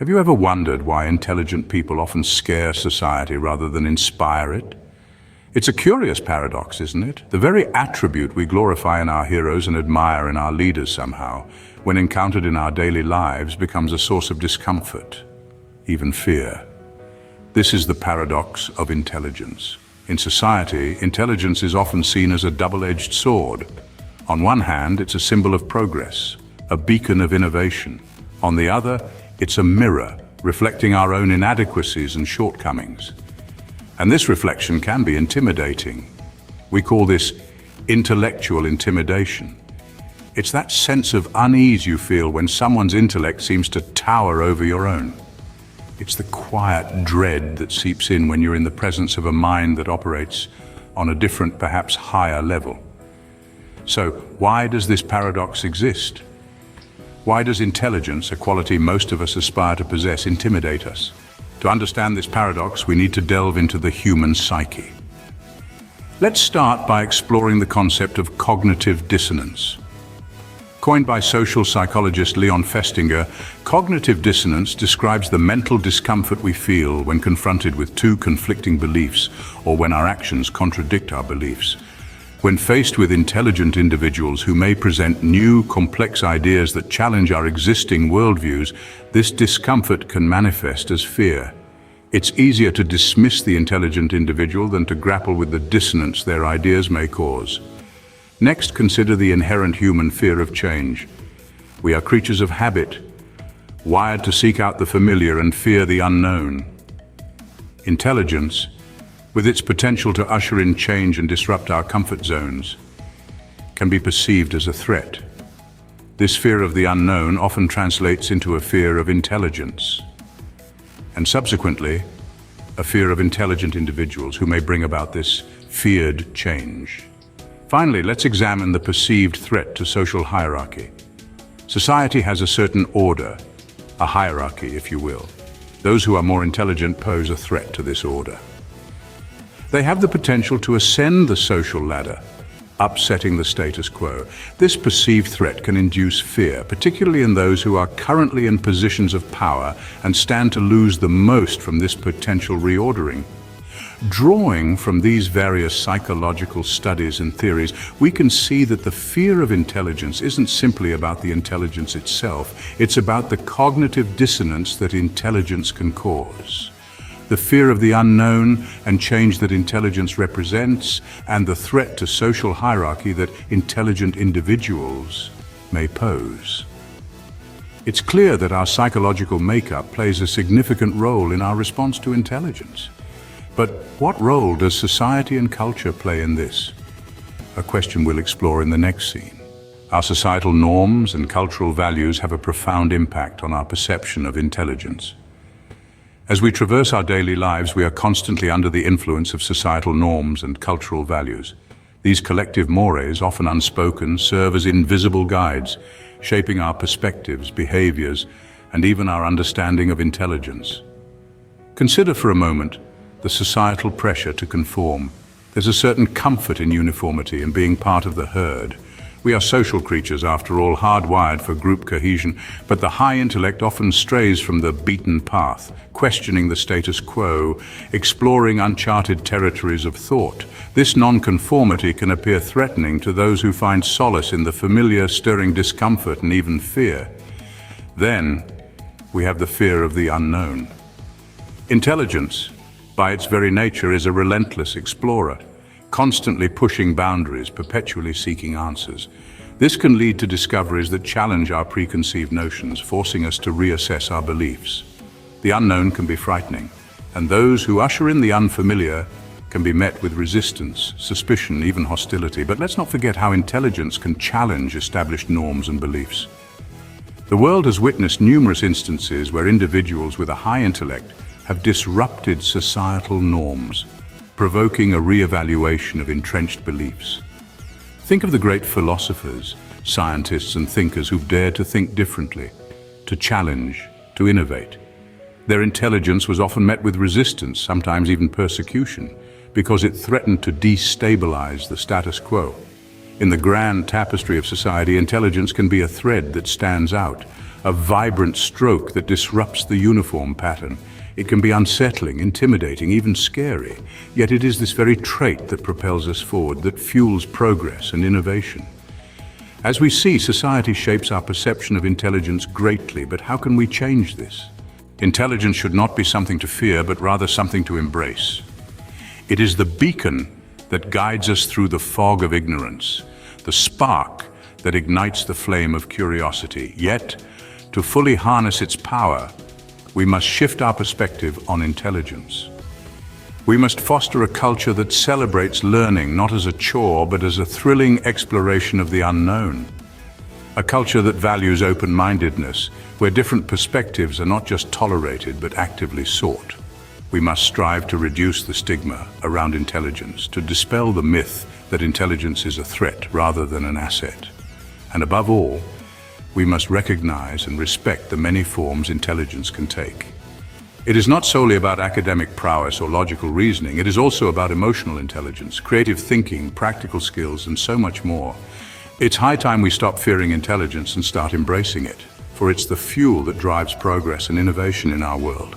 Have you ever wondered why intelligent people often scare society rather than inspire it? It's a curious paradox, isn't it? The very attribute we glorify in our heroes and admire in our leaders somehow, when encountered in our daily lives, becomes a source of discomfort, even fear. This is the paradox of intelligence. In society, intelligence is often seen as a double-edged sword. On one hand, it's a symbol of progress, a beacon of innovation. On the other, it's a mirror, reflecting our own inadequacies and shortcomings. And this reflection can be intimidating. We call this intellectual intimidation. It's that sense of unease you feel when someone's intellect seems to tower over your own. It's the quiet dread that seeps in when you're in the presence of a mind that operates on a different, perhaps higher level. So, why does this paradox exist? Why does intelligence, a quality most of us aspire to possess, intimidate us? To understand this paradox, we need to delve into the human psyche. Let's start by exploring the concept of cognitive dissonance. Coined by social psychologist Leon Festinger, cognitive dissonance describes the mental discomfort we feel when confronted with two conflicting beliefs or when our actions contradict our beliefs. When faced with intelligent individuals who may present new, complex ideas that challenge our existing worldviews, this discomfort can manifest as fear. It's easier to dismiss the intelligent individual than to grapple with the dissonance their ideas may cause. Next, consider the inherent human fear of change. We are creatures of habit, wired to seek out the familiar and fear the unknown. Intelligence, with its potential to usher in change and disrupt our comfort zones, can be perceived as a threat. This fear of the unknown often translates into a fear of intelligence, and subsequently, a fear of intelligent individuals who may bring about this feared change. Finally, let's examine the perceived threat to social hierarchy. Society has a certain order, a hierarchy, if you will. Those who are more intelligent pose a threat to this order. They have the potential to ascend the social ladder, upsetting the status quo. This perceived threat can induce fear, particularly in those who are currently in positions of power and stand to lose the most from this potential reordering. Drawing from these various psychological studies and theories, we can see that the fear of intelligence isn't simply about the intelligence itself, it's about the cognitive dissonance that intelligence can cause. The fear of the unknown and change that intelligence represents, and the threat to social hierarchy that intelligent individuals may pose. It's clear that our psychological makeup plays a significant role in our response to intelligence. But what role does society and culture play in this? A question we'll explore in the next scene. Our societal norms and cultural values have a profound impact on our perception of intelligence. As we traverse our daily lives, we are constantly under the influence of societal norms and cultural values. These collective mores, often unspoken, serve as invisible guides, shaping our perspectives, behaviors, and even our understanding of intelligence. Consider for a moment the societal pressure to conform. There's a certain comfort in uniformity and being part of the herd. We are social creatures, after all, hardwired for group cohesion, but the high intellect often strays from the beaten path, questioning the status quo, exploring uncharted territories of thought. This nonconformity can appear threatening to those who find solace in the familiar, stirring discomfort and even fear. Then, we have the fear of the unknown. Intelligence, by its very nature, is a relentless explorer, constantly pushing boundaries, perpetually seeking answers. This can lead to discoveries that challenge our preconceived notions, forcing us to reassess our beliefs. The unknown can be frightening, and those who usher in the unfamiliar can be met with resistance, suspicion, even hostility. But let's not forget how intelligence can challenge established norms and beliefs. The world has witnessed numerous instances where individuals with a high intellect have disrupted societal norms, provoking a re-evaluation of entrenched beliefs. Think of the great philosophers, scientists, and thinkers who've dared to think differently, to challenge, to innovate. Their intelligence was often met with resistance, sometimes even persecution, because it threatened to destabilize the status quo. In the grand tapestry of society, intelligence can be a thread that stands out, a vibrant stroke that disrupts the uniform pattern. It can be unsettling, intimidating, even scary, yet it is this very trait that propels us forward, that fuels progress and innovation. As we see, society shapes our perception of intelligence greatly, but how can we change this? Intelligence should not be something to fear, but rather something to embrace. It is the beacon that guides us through the fog of ignorance, the spark that ignites the flame of curiosity. Yet, to fully harness its power, we must shift our perspective on intelligence. We must foster a culture that celebrates learning not as a chore, but as a thrilling exploration of the unknown. A culture that values open-mindedness, where different perspectives are not just tolerated, but actively sought. We must strive to reduce the stigma around intelligence, to dispel the myth that intelligence is a threat rather than an asset. And above all, we must recognize and respect the many forms intelligence can take. It is not solely about academic prowess or logical reasoning, it is also about emotional intelligence, creative thinking, practical skills, and so much more. It's high time we stop fearing intelligence and start embracing it, for it's the fuel that drives progress and innovation in our world.